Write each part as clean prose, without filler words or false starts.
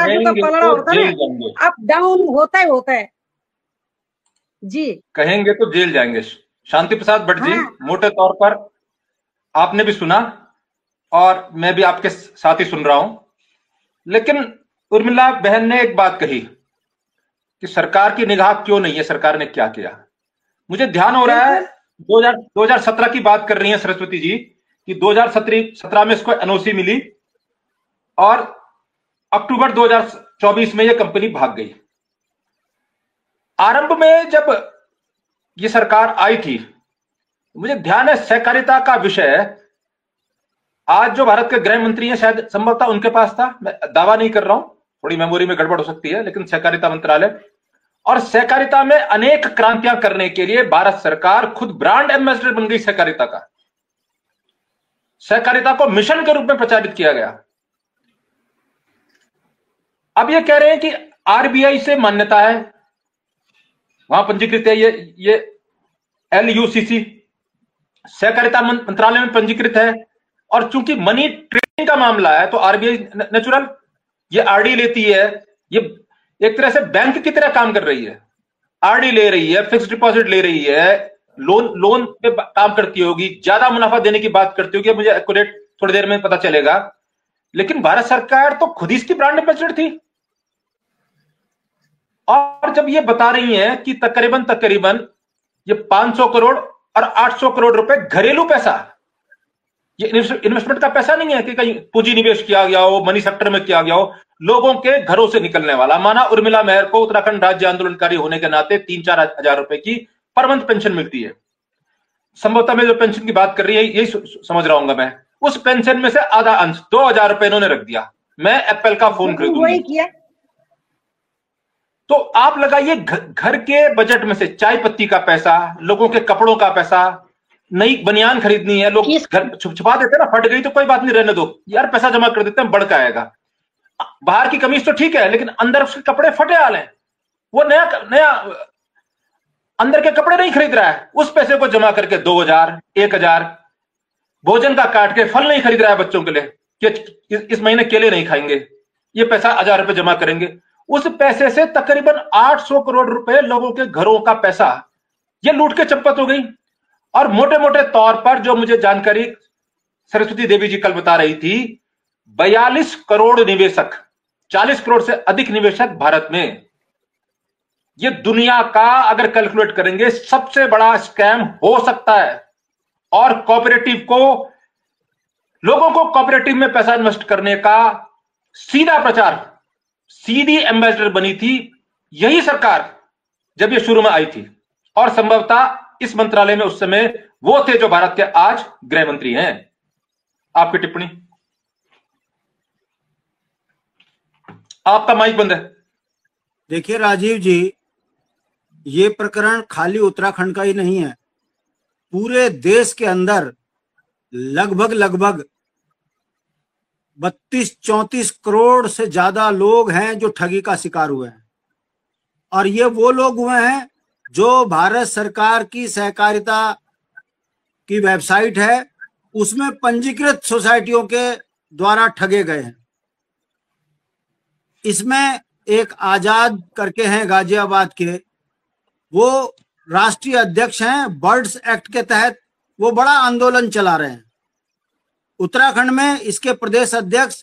तराजू का पलड़ा होता है ना, अप डाउन होता ही होता है जी। कहेंगे तो जेल जाएंगे। शांति प्रसाद भट्ट जी, हाँ। मोटे तौर पर आपने भी सुना और मैं भी आपके साथ ही सुन रहा हूं, लेकिन उर्मिला बहन ने एक बात कही कि सरकार की निगाह क्यों नहीं है, सरकार ने क्या किया। मुझे ध्यान हो रहा है 2017 की बात कर रही है सरस्वती जी कि 2017 में इसको एनओसी मिली और अक्टूबर 2024 में यह कंपनी भाग गई। आरंभ में जब ये सरकार आई थी, मुझे ध्यान है सहकारिता का विषय आज जो भारत के गृह मंत्री हैं शायद संभवतः उनके पास था, मैं दावा नहीं कर रहा हूं, थोड़ी मेमोरी में गड़बड़ हो सकती है, लेकिन सहकारिता मंत्रालय और सहकारिता में अनेक क्रांतियां करने के लिए भारत सरकार खुद ब्रांड एम्बेसडर बन गई सहकारिता का। सहकारिता को मिशन के रूप में प्रचारित किया गया। अब ये कह रहे हैं कि आरबीआई से मान्यता है, वहां पंजीकृत है, ये LUCC सहकारिता मंत्रालय में पंजीकृत है, और चूंकि मनी ट्रेनिंग का मामला है तो आरबीआई नेचुरल ये आरडी लेती है, ये एक तरह से बैंक की तरह काम कर रही है, आरडी ले रही है, फिक्स्ड डिपॉजिट ले रही है, लोन पे काम करती होगी, ज्यादा मुनाफा देने की बात करती होगी, मुझे एक्यूरेट थोड़ी देर में पता चलेगा। लेकिन भारत सरकार तो खुद ही इसकी ब्रांड एम्बेसडर थी, और जब ये बता रही है कि तकरीबन ये 500 करोड़ और 800 करोड़ रुपए घरेलू पैसा, ये इन्वेस्टमेंट का पैसा नहीं है कि कहीं पूंजी निवेश किया गया हो, मनी सेक्टर में किया गया हो, लोगों के घरों से निकलने वाला। माना उर्मिला मेहर को उत्तराखंड राज्य आंदोलनकारी होने के नाते 3-4 हजार रुपए की पर मंथ पेंशन मिलती है, संभवतः मैं जो पेंशन की बात कर रही है यही समझ रहा हूंगा मैं, उस पेंशन में से आधा अंश 2000 रुपए इन्होंने रख दिया, मैं एप्पल का फोन खरीदूंगी। तो आप लगाइए घर के बजट में से चाय पत्ती का पैसा, लोगों के कपड़ों का पैसा, नई बनियान खरीदनी है, लोग घर छुपा देते ना, फट गई तो कोई बात नहीं, रहने दो यार, पैसा जमा कर देते हैं, बढ़ के आएगा। बाहर की कमीज तो ठीक है, लेकिन अंदर उसके कपड़े फटे हाल हैं, वो नया अंदर के कपड़े नहीं खरीद रहा है, उस पैसे को जमा करके 2000 1000 भोजन का काट के फल नहीं खरीद रहा है बच्चों के लिए कि इस महीने केले नहीं खाएंगे, ये पैसा 1000 रुपए जमा करेंगे। उस पैसे से तकरीबन 800 करोड़ रुपए लोगों के घरों का पैसा ये लूट के चंपत हो गई। और मोटे मोटे तौर पर जो मुझे जानकारी सरस्वती देवी जी कल बता रही थी, 42 करोड़ निवेशक, 40 करोड़ से अधिक निवेशक भारत में, ये दुनिया का अगर कैलकुलेट करेंगे सबसे बड़ा स्कैम हो सकता है। और कोऑपरेटिव को, लोगों को कोऑपरेटिव में पैसा इन्वेस्ट करने का सीधा प्रचार, सीधी एम्बेसडर बनी थी यही सरकार जब ये शुरू में आई थी, और संभवतः इस मंत्रालय में उस समय वो थे जो भारत के आज गृह मंत्री हैं। आपकी टिप्पणी? आपका माइक बंद है। देखिए राजीव जी, ये प्रकरण खाली उत्तराखंड का ही नहीं है, पूरे देश के अंदर लगभग 32-34 करोड़ से ज्यादा लोग हैं जो ठगी का शिकार हुए हैं। और ये वो लोग हुए हैं जो भारत सरकार की सहकारिता की वेबसाइट है उसमें पंजीकृत सोसाइटियों के द्वारा ठगे गए हैं। इसमें एक आजाद करके हैं गाजियाबाद के, वो राष्ट्रीय अध्यक्ष हैं, बर्ड्स एक्ट के तहत वो बड़ा आंदोलन चला रहे हैं। उत्तराखंड में इसके प्रदेश अध्यक्ष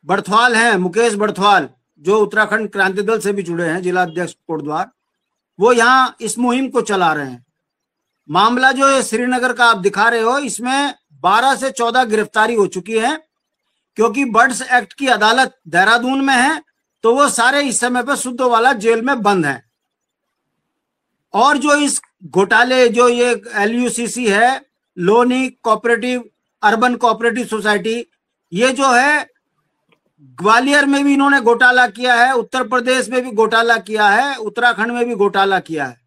बड़थवाल हैं, मुकेश बड़थवाल, जो उत्तराखंड क्रांति दल से भी जुड़े हैं, जिला अध्यक्ष कोटद्वार, वो यहाँ इस मुहिम को चला रहे हैं। मामला जो है श्रीनगर का आप दिखा रहे हो, इसमें 12 से 14 गिरफ्तारी हो चुकी है, क्योंकि बर्ड्स एक्ट की अदालत देहरादून में है, तो वो सारे इस समय पर सुद्धोवाला जेल में बंद हैं। और जो इस घोटाले, जो ये LUCC है, Loni cooperative urban cooperative society, ये जो है ग्वालियर में भी इन्होंने घोटाला किया है, उत्तर प्रदेश में भी घोटाला किया है, उत्तराखंड में भी घोटाला किया है।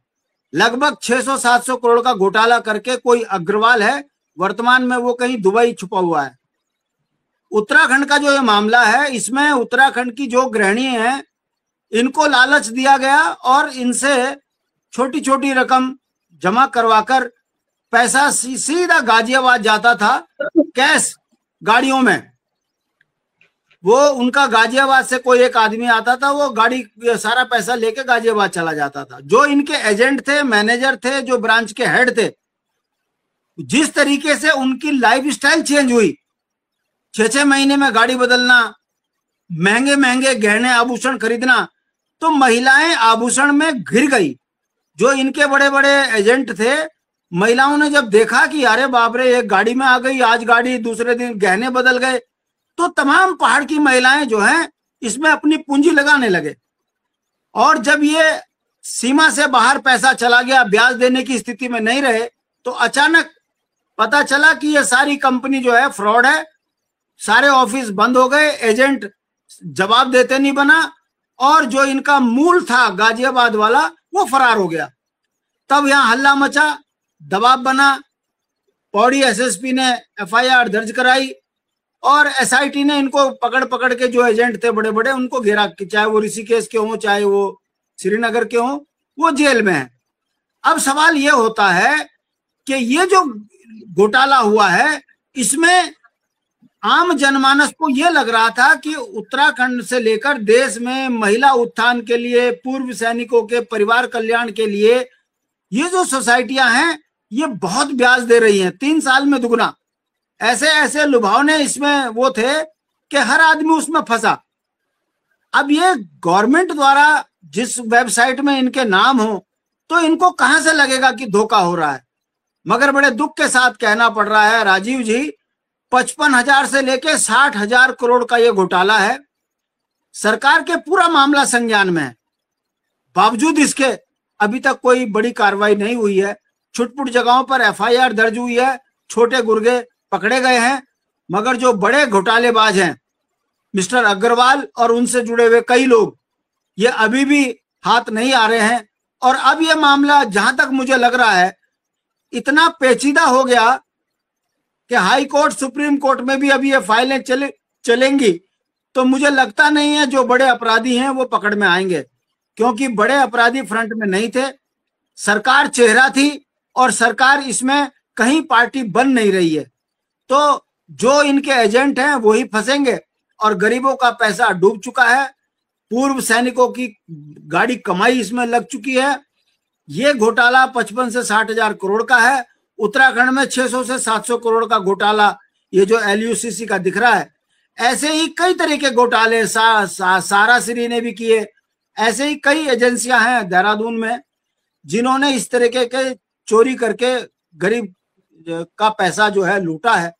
लगभग 600-700 करोड़ का घोटाला करके कोई अग्रवाल है, वर्तमान में वो कहीं दुबई छुपा हुआ है। उत्तराखंड का जो ये मामला है, इसमें उत्तराखंड की जो गृहिणी है, इनको लालच दिया गया और इनसे छोटी छोटी रकम जमा करवाकर पैसा सीधा गाजियाबाद जाता था, कैश गाड़ियों में। वो उनका गाजियाबाद से कोई एक आदमी आता था, वो गाड़ी सारा पैसा लेके गाजियाबाद चला जाता था। जो इनके एजेंट थे, मैनेजर थे, जो ब्रांच के हेड थे, जिस तरीके से उनकी लाइफस्टाइल चेंज हुई, 6-6 महीने में गाड़ी बदलना, महंगे महंगे गहने आभूषण खरीदना, तो महिलाएं आभूषण में घिर गई। जो इनके बड़े बड़े एजेंट थे, महिलाओं ने जब देखा कि अरे बाप रे, एक गाड़ी में आ गई, आज गाड़ी, दूसरे दिन गहने बदल गए, तो तमाम पहाड़ की महिलाएं जो हैं इसमें अपनी पूंजी लगाने लगे। और जब ये सीमा से बाहर पैसा चला गया, ब्याज देने की स्थिति में नहीं रहे, तो अचानक पता चला कि ये सारी कंपनी जो है फ्रॉड है। सारे ऑफिस बंद हो गए, एजेंट जवाब देते नहीं बना, और जो इनका मूल था गाजियाबाद वाला, वो फरार हो गया। तब यहां हल्ला मचा, दबाव बना, पौड़ी एसएसपी ने एफआईआर दर्ज कराई और एसआईटी ने इनको पकड़ पकड़ के, जो एजेंट थे बड़े बड़े, उनको घेरा, चाहे वो ऋषिकेश के हों, चाहे वो श्रीनगर के हों, वो जेल में है। अब सवाल ये होता है कि ये जो घोटाला हुआ है, इसमें आम जनमानस को यह लग रहा था कि उत्तराखंड से लेकर देश में महिला उत्थान के लिए, पूर्व सैनिकों के परिवार कल्याण के लिए ये जो सोसाइटियां हैं, ये बहुत ब्याज दे रही हैं, 3 साल में दुगना। ऐसे ऐसे लुभावने इसमें वो थे कि हर आदमी उसमें फंसा। अब ये गवर्नमेंट द्वारा जिस वेबसाइट में इनके नाम हो, तो इनको कहां से लगेगा कि धोखा हो रहा है। मगर बड़े दुख के साथ कहना पड़ रहा है राजीव जी, 55,000 से लेके 60,000 करोड़ का ये घोटाला है। सरकार के पूरा मामला संज्ञान में है, बावजूद इसके अभी तक कोई बड़ी कार्रवाई नहीं हुई है। छुटपुट जगहों पर एफआईआर दर्ज हुई है, छोटे गुर्गे पकड़े गए हैं, मगर जो बड़े घोटालेबाज हैं, मिस्टर अग्रवाल और उनसे जुड़े हुए कई लोग, ये अभी भी हाथ नहीं आ रहे हैं। और अब ये मामला, जहां तक मुझे लग रहा है, इतना पेचीदा हो गया कि हाई कोर्ट, सुप्रीम कोर्ट में भी अभी ये फाइलें चलेंगी, तो मुझे लगता नहीं है जो बड़े अपराधी हैं वो पकड़ में आएंगे, क्योंकि बड़े अपराधी फ्रंट में नहीं थे। सरकार चेहरा थी और सरकार इसमें कहीं पार्टी बन नहीं रही है, तो जो इनके एजेंट हैं वही फंसेंगे और गरीबों का पैसा डूब चुका है। पूर्व सैनिकों की गाड़ी कमाई इसमें लग चुकी है। ये घोटाला 55 से 60,000 करोड़ का है। उत्तराखंड में 600 से 700 करोड़ का घोटाला ये जो LUCC का दिख रहा है। ऐसे ही कई तरह के घोटाले साराश्री ने भी किए। ऐसे ही कई एजेंसियां हैं देहरादून में जिन्होंने इस तरीके के चोरी करके गरीब का पैसा जो है लूटा है।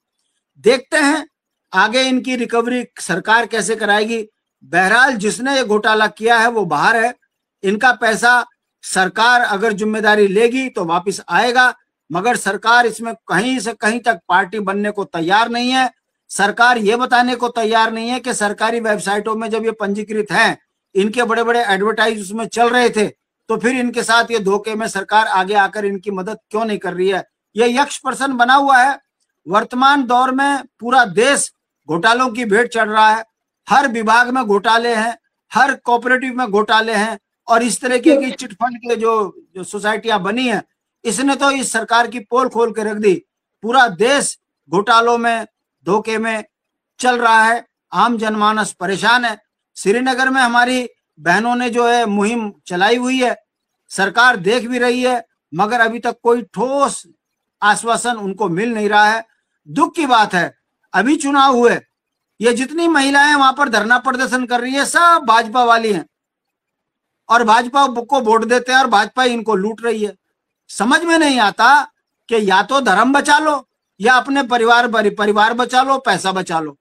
देखते हैं आगे इनकी रिकवरी सरकार कैसे कराएगी। बहरहाल जिसने ये घोटाला किया है वो बाहर है। इनका पैसा सरकार अगर जिम्मेदारी लेगी तो वापस आएगा, मगर सरकार इसमें कहीं से कहीं तक पार्टी बनने को तैयार नहीं है। सरकार ये बताने को तैयार नहीं है कि सरकारी वेबसाइटों में जब ये पंजीकृत हैं, इनके बड़े बड़े एडवर्टाइज उसमें चल रहे थे, तो फिर इनके साथ ये धोखे में सरकार आगे आकर इनकी मदद क्यों नहीं कर रही है। ये यक्ष प्रश्न बना हुआ है। वर्तमान दौर में पूरा देश घोटालों की भेंट चढ़ रहा है। हर विभाग में घोटाले हैं, हर कोऑपरेटिव में घोटाले हैं, और इस तरह की चिटफंड के जो सोसाइटियां बनी हैं, इसने तो इस सरकार की पोल खोल के रख दी। पूरा देश घोटालों में, धोखे में चल रहा है। आम जनमानस परेशान है। श्रीनगर में हमारी बहनों ने जो है मुहिम चलाई हुई है, सरकार देख भी रही है, मगर अभी तक कोई ठोस आश्वासन उनको मिल नहीं रहा है। दुख की बात है, अभी चुनाव हुए, ये जितनी महिलाएं वहां पर धरना प्रदर्शन कर रही है सब भाजपा वाली हैं, और भाजपा को वोट देते हैं और भाजपा इनको लूट रही है। समझ में नहीं आता कि या तो धर्म बचा लो या अपने परिवार बचा लो, पैसा बचा लो।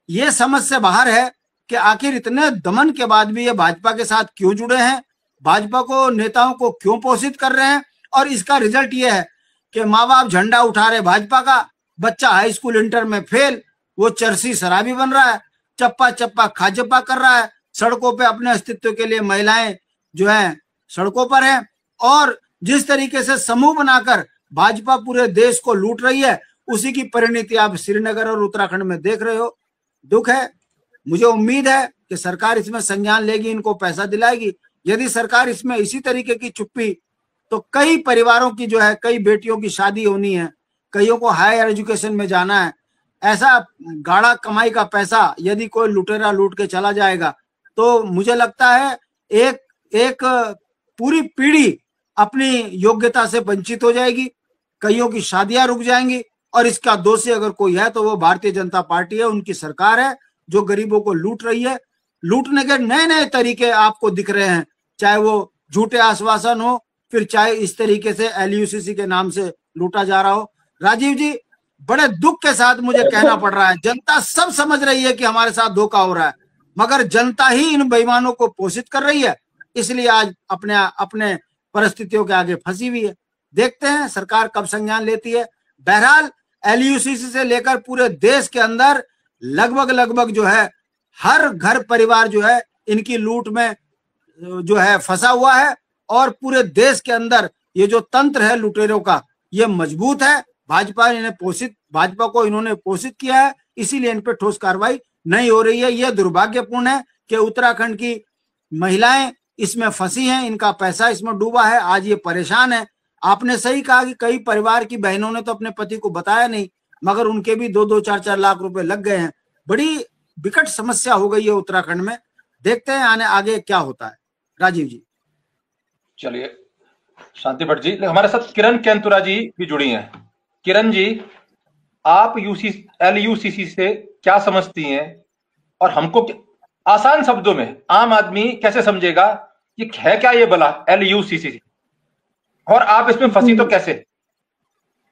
ये समझ से बाहर है कि आखिर इतने दमन के बाद भी ये भाजपा के साथ क्यों जुड़े हैं, भाजपा को, नेताओं को क्यों पोषित कर रहे हैं। और इसका रिजल्ट ये है कि माँ बाप झंडा उठा रहे भाजपा का, बच्चा हाई स्कूल इंटर में फेल, वो चरसी शराबी बन रहा है, चप्पा चप्पा खाजप्पा कर रहा है। सड़कों पे अपने अस्तित्व के लिए महिलाएं जो है सड़कों पर हैं, और जिस तरीके से समूह बनाकर भाजपा पूरे देश को लूट रही है, उसी की परिणति आप श्रीनगर और उत्तराखंड में देख रहे हो। दुख है। मुझे उम्मीद है कि सरकार इसमें संज्ञान लेगी, इनको पैसा दिलाएगी। यदि सरकार इसमें इसी तरीके की चुप्पी, तो कई परिवारों की जो है, कई बेटियों की शादी होनी है, कईयों को हायर एजुकेशन में जाना है, ऐसा गाढ़ा कमाई का पैसा यदि कोई लुटेरा लूट के चला जाएगा तो मुझे लगता है एक पूरी पीढ़ी अपनी योग्यता से वंचित हो जाएगी, कईयों की शादियां रुक जाएंगी, और इसका दोषी अगर कोई है तो वो भारतीय जनता पार्टी है, उनकी सरकार है जो गरीबों को लूट रही है। लूटने के नए नए तरीके आपको दिख रहे हैं, चाहे वो झूठे आश्वासन हो, फिर चाहे इस तरीके से LUCC के नाम से लूटा जा रहा हो। राजीव जी, बड़े दुख के साथ मुझे कहना पड़ रहा है, जनता सब समझ रही है कि हमारे साथ धोखा हो रहा है, मगर जनता ही इन बेईमानों को पोषित कर रही है, इसलिए आज अपने परिस्थितियों के आगे फंसी हुई है। देखते हैं सरकार कब संज्ञान लेती है। बहरहाल LUCC से लेकर पूरे देश के अंदर लगभग जो है हर घर परिवार जो है इनकी लूट में जो है फंसा हुआ है, और पूरे देश के अंदर ये जो तंत्र है लुटेरों का ये मजबूत है। भाजपा को इन्होंने पोषित किया है, इसीलिए इन पर ठोस कार्रवाई नहीं हो रही है। यह दुर्भाग्यपूर्ण है कि उत्तराखंड की महिलाएं इसमें फंसी हैं, इनका पैसा इसमें डूबा है, आज ये परेशान है। आपने सही कहा कि कई परिवार की बहनों ने तो अपने पति को बताया नहीं, मगर उनके भी 2-2, 4-4 लाख रुपए लग गए हैं। बड़ी विकट समस्या हो गई है उत्तराखंड में। देखते हैं आगे क्या होता है। राजीव जी। चलिए, शांति भट्ट जी, हमारे साथ किरण केंतुरा जी भी जुड़ी हैं। किरण जी, आप LUCC से क्या समझती हैं, और हमको आसान शब्दों में आम आदमी कैसे समझेगा ये है क्या ये भला LUCC, और आप इसमें फंसी तो कैसे?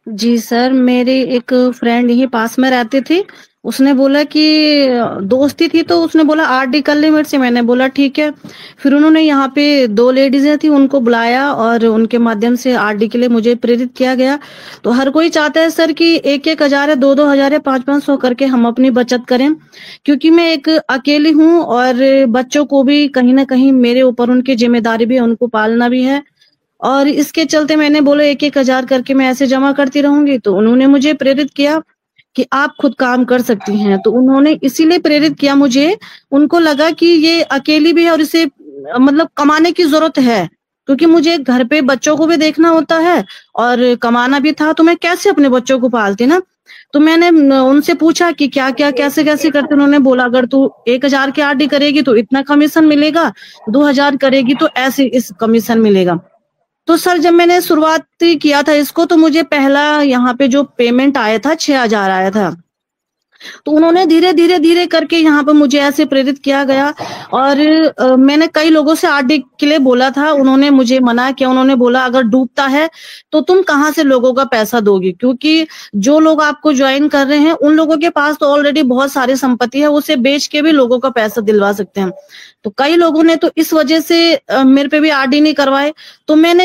जी सर, मेरी एक फ्रेंड यही पास में रहती थी, उसने बोला कि दोस्ती थी तो उसने बोला RD कर ले मेरे से। मैंने बोला ठीक है। फिर उन्होंने यहाँ पे 2 लेडीजें थी, उनको बुलाया और उनके माध्यम से RD के लिए मुझे प्रेरित किया गया। तो हर कोई चाहता है सर कि 1-1 हजार है, 2-2 हजार है, 5-500 करके हम अपनी बचत करें, क्योंकि मैं एक अकेली हूँ और बच्चों को भी कहीं ना कहीं मेरे ऊपर उनकी जिम्मेदारी भी है, उनको पालना भी है। और इसके चलते मैंने बोला 1-1 हजार करके मैं ऐसे जमा करती रहूंगी। तो उन्होंने मुझे प्रेरित किया कि आप खुद काम कर सकती हैं, तो उन्होंने इसीलिए प्रेरित किया मुझे। उनको लगा कि ये अकेली भी है और इसे मतलब कमाने की जरूरत है, क्योंकि मुझे घर पे बच्चों को भी देखना होता है और कमाना भी था, तो मैं कैसे अपने बच्चों को पालती ना। तो मैंने उनसे पूछा कि क्या क्या कैसे कैसे करते। उन्होंने बोला अगर तू 1 हजार की RD करेगी तो इतना कमीशन मिलेगा, 2 हजार करेगी तो ऐसे इस कमीशन मिलेगा। तो सर जब मैंने शुरुआत किया था इसको, तो मुझे पहला यहाँ पे जो पेमेंट आया था 6 हजार आया था। तो उन्होंने धीरे धीरे करके यहाँ पे मुझे ऐसे प्रेरित किया गया। और मैंने कई लोगों से RD के लिए बोला था, उन्होंने मुझे मना किया। उन्होंने बोला अगर डूबता है तो तुम कहाँ से लोगों का पैसा दोगी, क्योंकि जो लोग आपको ज्वाइन कर रहे हैं उन लोगों के पास तो ऑलरेडी बहुत सारी संपत्ति है, उसे बेच के भी लोगों का पैसा दिलवा सकते हैं। तो कई लोगों ने तो इस वजह से मेरे पे भी RD नहीं करवाए। तो मैंने